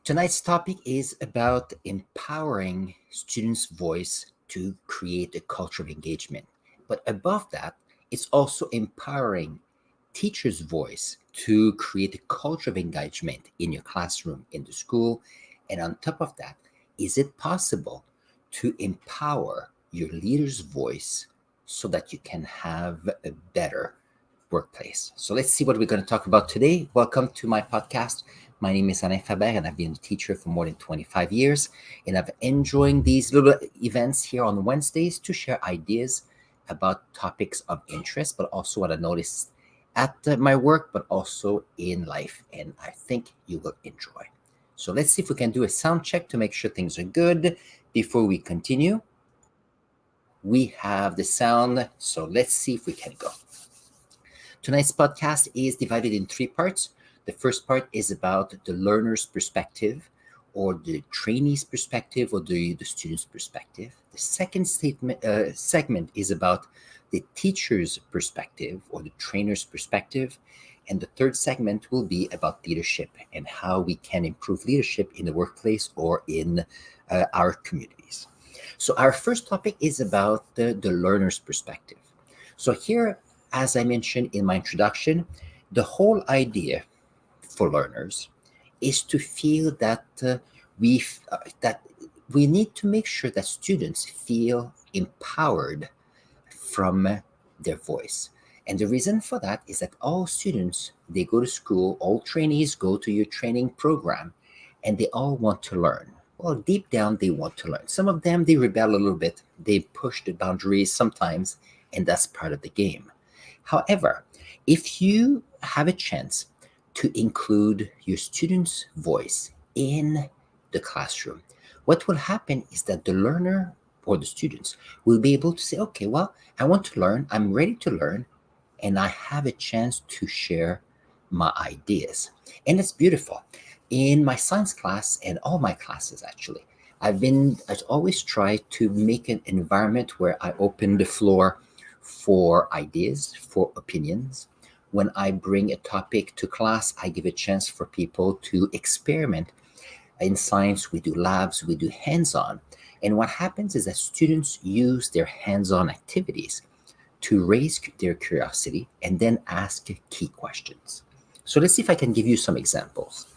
Tonight's topic is about empowering students' voice to create a culture of engagement. But above that, it's also empowering teachers' voice to create a culture of engagement in your classroom, in the school. And on top of that, is it possible to empower your leader's voice so that you can have a better workplace? So let's see what we're going to talk about today. Welcome to my podcast. My name is Alain Faber, and I've been a teacher for more than 25 years. And I've enjoying these little events here on Wednesdays to share ideas about topics of interest, but also what I noticed at my work, but also in life. And I think you will enjoy. So let's see if we can do a sound check to make sure things are good before we continue. We have the sound, so let's see if we can go. Tonight's podcast is divided in three parts. The first part is about the learner's perspective, or the trainee's perspective, or the student's perspective. The second segment is about the teacher's perspective, or the trainer's perspective. And the third segment will be about leadership and how we can improve leadership in the workplace or in our communities. So our first topic is about the learner's perspective. So here, as I mentioned in my introduction, the whole idea for learners is to feel that we need to make sure that students feel empowered from their voice. And the reason for that is that all students, they go to school, all trainees go to your training program, and they all want to learn. Well, deep down, they want to learn. Some of them, they rebel a little bit. They push the boundaries sometimes, and that's part of the game. However, if you have a chance to include your student's voice in the classroom, what will happen is that the learner or the students will be able to say, okay, well, I want to learn, I'm ready to learn, and I have a chance to share my ideas. And it's beautiful. In my science class and all my classes, actually, I've always tried to make an environment where I open the floor for ideas, for opinions. When I bring a topic to class, I give a chance for people to experiment. In science, we do labs, we do hands-on. And what happens is that students use their hands-on activities to raise their curiosity and then ask key questions. So let's see if I can give you some examples.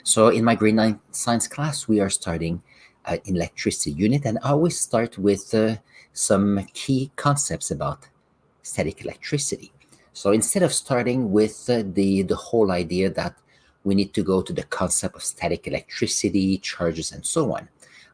So in my grade 9 science class, we are starting an electricity unit, and I always start with some key concepts about static electricity. So instead of starting with the whole idea that we need to go to the concept of static electricity, charges, and so on,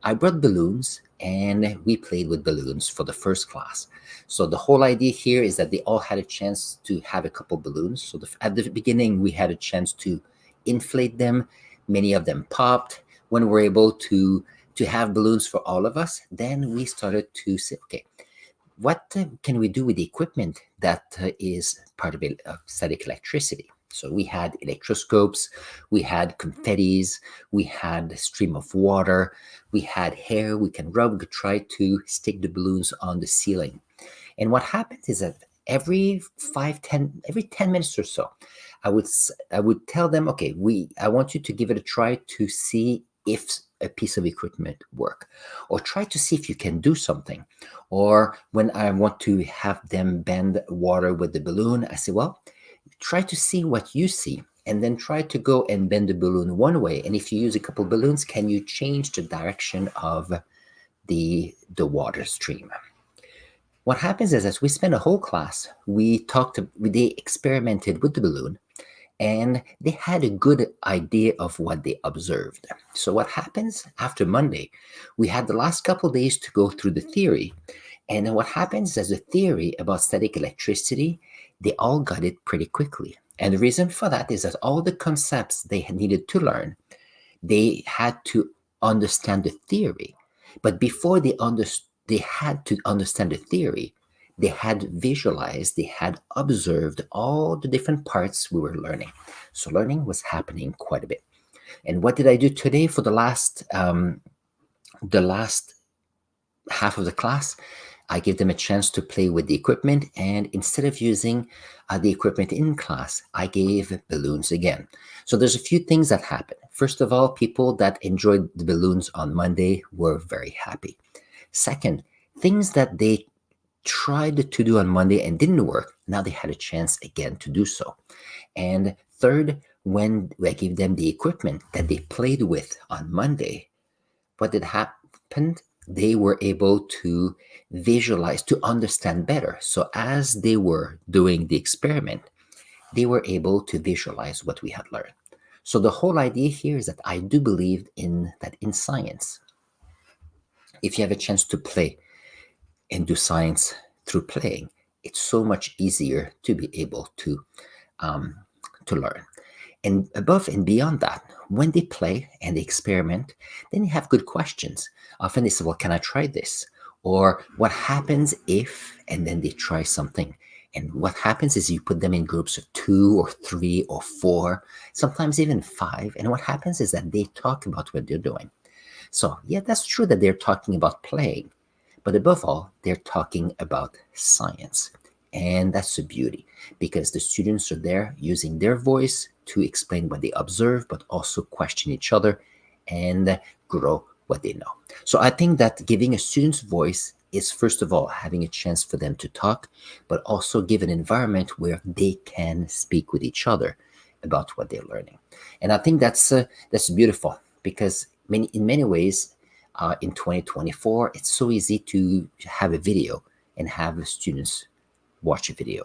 I brought balloons and we played with balloons for the first class. So the whole idea here is that they all had a chance to have a couple balloons. So at the beginning, we had a chance to inflate them. Many of them popped. When we're able to have balloons for all of us, then we started to say, okay, what can we do with the equipment that is part of static electricity? So we had electroscopes, we had confettis, we had a stream of water, we had hair we can rub, we could try to stick the balloons on the ceiling. And what happens is that every 10 minutes or so, I would tell them, okay, I want you to give it a try to see if a piece of equipment work, or try to see if you can do something. Or when I want to have them bend water with the balloon, I say, well, try to see what you see, and then try to go and bend the balloon one way. And if you use a couple balloons, can you change the direction of the water stream? What happens is, as we spent a whole class, they experimented with the balloon, and they had a good idea of what they observed. So what happens after Monday, we had the last couple of days to go through the theory. And then what happens is the theory about static electricity, they all got it pretty quickly. And the reason for that is that all the concepts they had needed to learn, they had to understand the theory. But before they had to understand the theory, they had visualized, they had observed all the different parts we were learning. So learning was happening quite a bit. And what did I do today for the last half of the class? I give them a chance to play with the equipment, and instead of using the equipment in class, I gave balloons again. So there's a few things that happen. First of all, people that enjoyed the balloons on Monday were very happy. Second, things that they tried to do on Monday and didn't work, now they had a chance again to do so. And third, when I gave them the equipment that they played with on Monday, what had happened? They were able to visualize, to understand better. So as they were doing the experiment, they were able to visualize what we had learned. So the whole idea here is that I do believe in that in science, if you have a chance to play and do science through playing, it's so much easier to be able um, to learn. And above and beyond that, when they play and they experiment, then they have good questions. Often they say, well, can I try this? Or what happens if, and then they try something. And what happens is you put them in groups of 2 or 3 or 4, sometimes even 5. And what happens is that they talk about what they're doing. So, yeah, that's true that they're talking about playing. But above all, they're talking about science. And that's the beauty, because the students are there using their voice to explain what they observe, but also question each other and grow what they know. So I think that giving a student's voice is, first of all, having a chance for them to talk, but also give an environment where they can speak with each other about what they're learning. And I think that's beautiful, because in many ways, in 2024, it's so easy to have a video and have the students watch a video.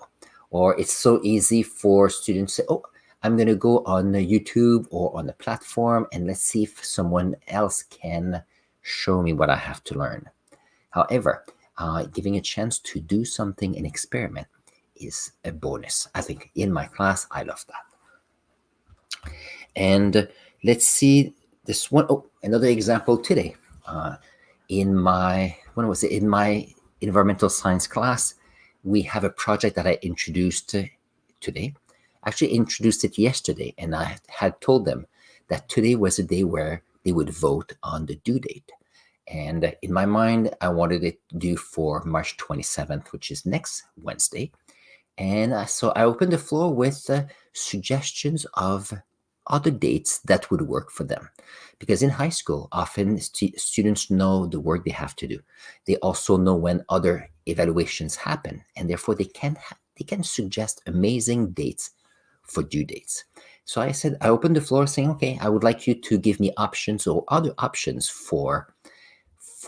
Or it's so easy for students to say, oh, I'm going to go on YouTube or on a platform and let's see if someone else can show me what I have to learn. However, giving a chance to do something and experiment is a bonus. I think in my class, I love that. And let's see this one. Oh, another example today. In my environmental science class, we have a project that I introduced today. Actually introduced it yesterday, and I had told them that today was a day where they would vote on the due date. And in my mind, I wanted it due for March 27th, which is next Wednesday. And so I opened the floor with suggestions of other dates that would work for them. Because in high school, often students know the work they have to do. They also know when other evaluations happen, and therefore they can suggest amazing dates for due dates. So I opened the floor saying, okay, I would like you to give me options or other options for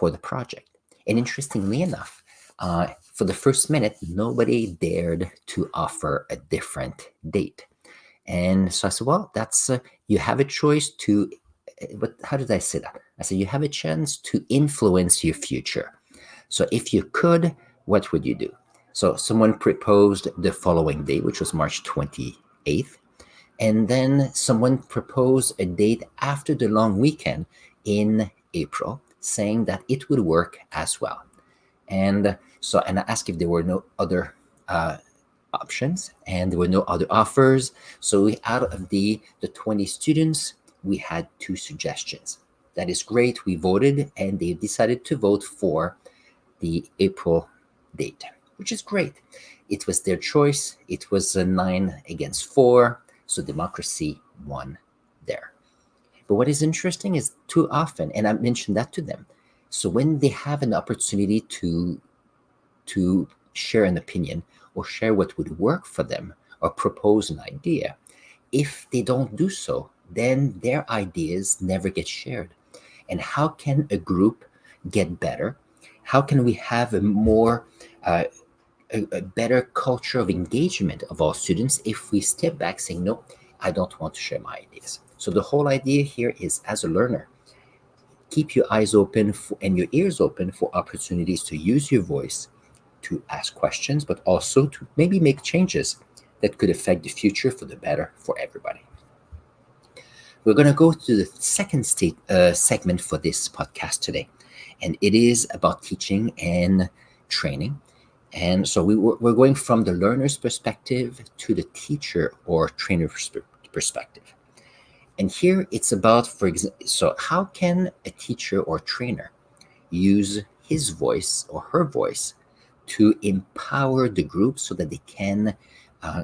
the project. And interestingly enough, for the first minute, nobody dared to offer a different date. And so I said, well, that's you have a choice to, but how did I say that? I said, you have a chance to influence your future. So if you could, what would you do? So someone proposed the following day, which was March 28th. And then someone proposed a date after the long weekend in April, saying that it would work as well. And so, and I asked if there were no other options, and there were no other offers. So out of the 20 students, we had 2 suggestions. That is great. We voted, and they decided to vote for the April date, which is great. It was their choice. It was 9 against 4. So democracy won there. But what is interesting is too often, and I mentioned that to them, so when they have an opportunity to share an opinion or share what would work for them or propose an idea, if they don't do so, then their ideas never get shared. And how can a group get better? How can we have a more a better culture of engagement of all students if we step back saying, no, I don't want to share my ideas? So the whole idea here is, as a learner, keep your eyes open and your ears open for opportunities to use your voice to ask questions, but also to maybe make changes that could affect the future for the better for everybody. We're going to go to the second segment for this podcast today, and it is about teaching and training. And so we're going from the learner's perspective to the teacher or trainer's perspective. And here it's about, for example, so how can a teacher or trainer use his voice or her voice to empower the group so that uh,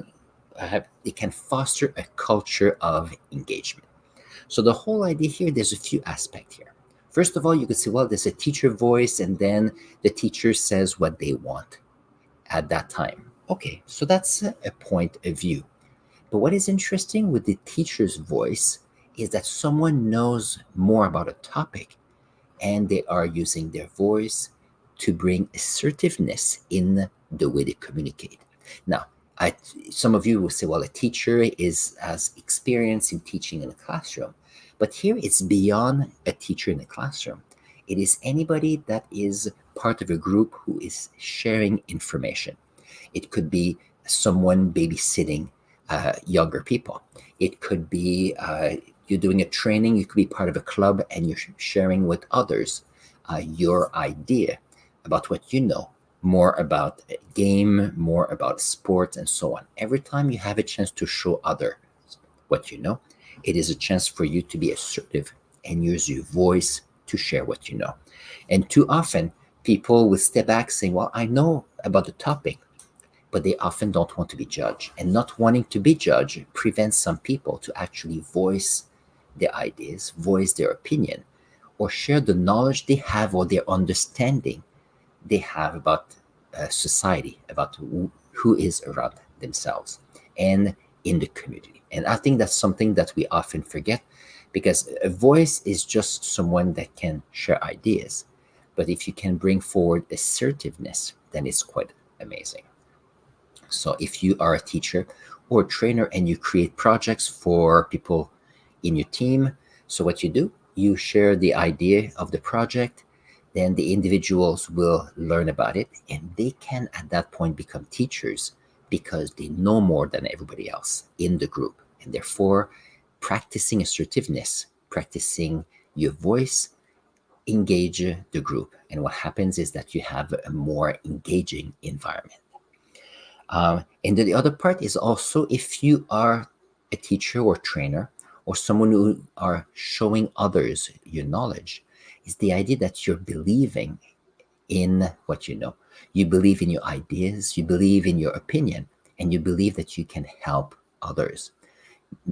they can foster a culture of engagement. So the whole idea here, there's a few aspects here. First of all, you could say, well, there's a teacher voice, and then the teacher says what they want at that time. Okay, so that's a point of view. But what is interesting with the teacher's voice is that someone knows more about a topic and they are using their voice to bring assertiveness in the way they communicate. Now, I, some of you will say, well, a teacher has experience in teaching in a classroom. But here it's beyond a teacher in a classroom. It is anybody that is part of a group who is sharing information. It could be someone babysitting younger people. It could be you're doing a training, you could be part of a club and you're sharing with others your idea about what you know, more about a game, more about sports, and so on. Every time you have a chance to show others what you know, it is a chance for you to be assertive and use your voice to share what you know. And too often, people will step back saying, well, I know about the topic, but they often don't want to be judged. And not wanting to be judged prevents some people to actually voice their ideas, voice their opinion, or share the knowledge they have or their understanding they have about society, about who is around themselves and in the community. And I think that's something that we often forget because a voice is just someone that can share ideas. But if you can bring forward assertiveness, then it's quite amazing. So if you are a teacher or a trainer and you create projects for people in your team, so what you do, you share the idea of the project, then the individuals will learn about it and they can at that point become teachers because they know more than everybody else in the group. And therefore, practicing assertiveness, practicing your voice, engage the group. And what happens is that you have a more engaging environment. And then the other part is also if you are a teacher or trainer or someone who are showing others your knowledge, is the idea that you're believing in what you know. You believe in your ideas, you believe in your opinion, and you believe that you can help others.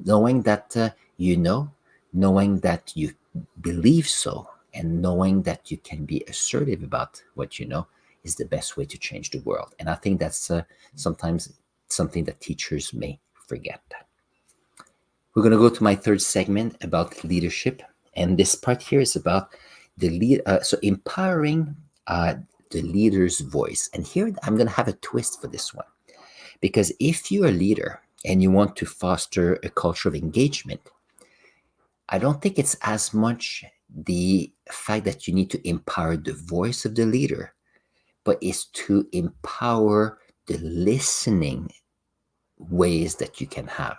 Knowing that you know, knowing that you believe so, and knowing that you can be assertive about what you know is the best way to change the world. And I think that's sometimes something that teachers may forget. We're going to go to my third segment about leadership. And this part here is about so empowering the leader's voice. And here I'm going to have a twist for this one. Because if you're a leader and you want to foster a culture of engagement, I don't think it's as much the fact that you need to empower the voice of the leader, but it's to empower the listening ways that you can have.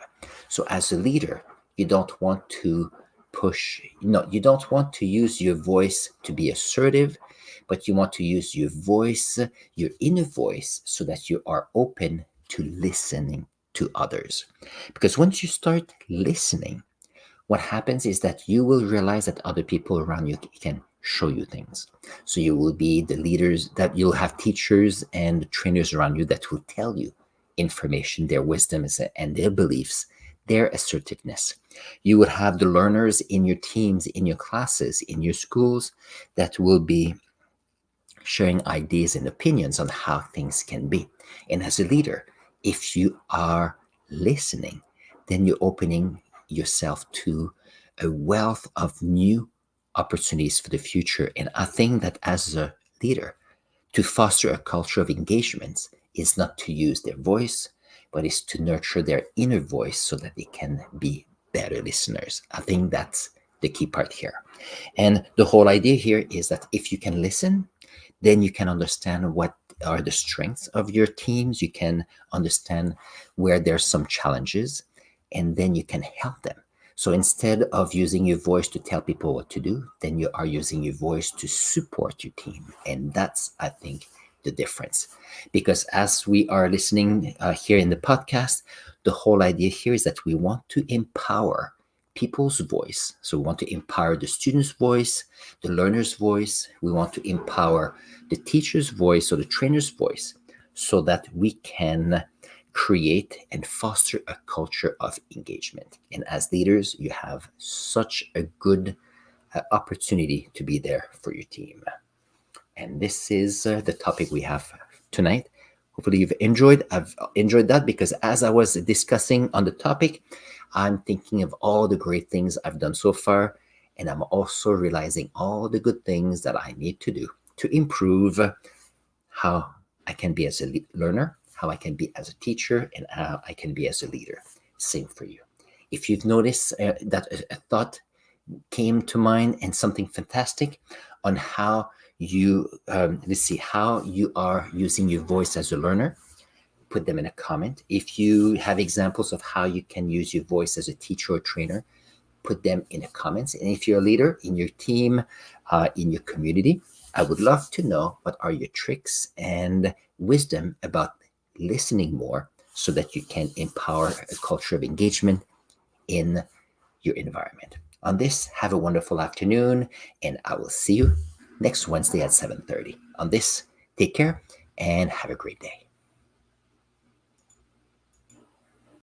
So as a leader, you don't want to push, you don't want to use your voice to be assertive, but you want to use your voice, your inner voice, so that you are open to listening to others. Because once you start listening, what happens is that you will realize that other people around you can show you things. So you will be the leaders, that you'll have teachers and trainers around you that will tell you information, their wisdom and their beliefs, their assertiveness. You would have the learners in your teams, in your classes, in your schools that will be sharing ideas and opinions on how things can be. And as a leader, if you are listening, then you're opening yourself to a wealth of new opportunities for the future. And I think that as a leader, to foster a culture of engagement is not to use their voice, but is to nurture their inner voice so that they can be better listeners. I think that's the key part here. And the whole idea here is that if you can listen, then you can understand what are the strengths of your teams. You can understand where there's some challenges, and then you can help them. So instead of using your voice to tell people what to do, then you are using your voice to support your team. And that's, I think, the difference. Because as we are listening here in the podcast, the whole idea here is that we want to empower people's voice. So we want to empower the student's voice, the learner's voice. We want to empower the teacher's voice or the trainer's voice so that we can create and foster a culture of engagement. And as leaders, you have such a good opportunity to be there for your team. And this is the topic we have tonight. Hopefully you've enjoyed. I've enjoyed that because as I was discussing on the topic, I'm thinking of all the great things I've done so far. And I'm also realizing all the good things that I need to do to improve how I can be as a learner, how I can be as a teacher, and how I can be as a leader. Same for you. If you've noticed that a thought came to mind and something fantastic on how you let's see how you are using your voice as a learner, put them in a comment. If you have examples of how you can use your voice as a teacher or trainer, put them in the comments. And if you're a leader in your team, in your community, I would love to know what are your tricks and wisdom about listening more so that you can empower a culture of engagement in your environment. On this, have a wonderful afternoon, and I will see you next Wednesday at 7:30. On this, take care and have a great day.